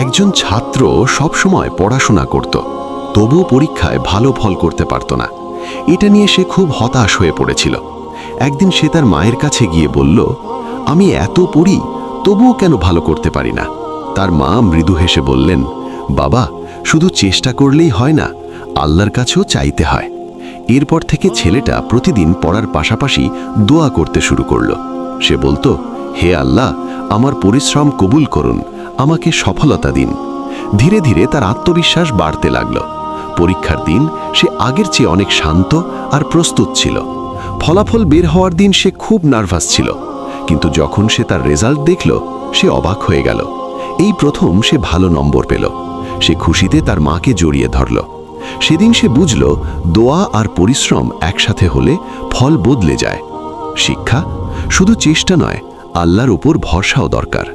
একজন ছাত্র সবসময় পড়াশোনা করত, তবুও পরীক্ষায় ভালো ফল করতে পারত না। এটা নিয়ে সে খুব হতাশ হয়ে পড়েছিল। একদিন সে তার মায়ের কাছে গিয়ে বলল, আমি এত পড়ি, তবুও কেন ভালো করতে পারি না? তার মা মৃদু হেসে বললেন, বাবা, শুধু চেষ্টা করলেই হয় না, আল্লাহর কাছেও চাইতে হয়। এরপর থেকে ছেলেটা প্রতিদিন পড়ার পাশাপাশি দোয়া করতে শুরু করল। সে বলতো, হে আল্লাহ, আমার পরিশ্রম কবুল করুন, আমাকে সফলতা দিন। ধীরে ধীরে তার আত্মবিশ্বাস বাড়তে লাগল। পরীক্ষার দিন সে আগের চেয়ে অনেক শান্ত আর প্রস্তুত ছিল। ফলাফল বের হওয়ার দিন সে খুব নার্ভাস ছিল, কিন্তু যখন সে তার রেজাল্ট দেখল, সে অবাক হয়ে গেল। এই প্রথম সে ভালো নম্বর পেল। সে খুশিতে তার মাকে জড়িয়ে ধরল। সেদিন সে বুঝল, দোয়া আর পরিশ্রম একসাথে হলে ফল বদলে যায়। শিক্ষা শুধু চেষ্টা নয়, আল্লাহর উপর ভরসাও দরকার।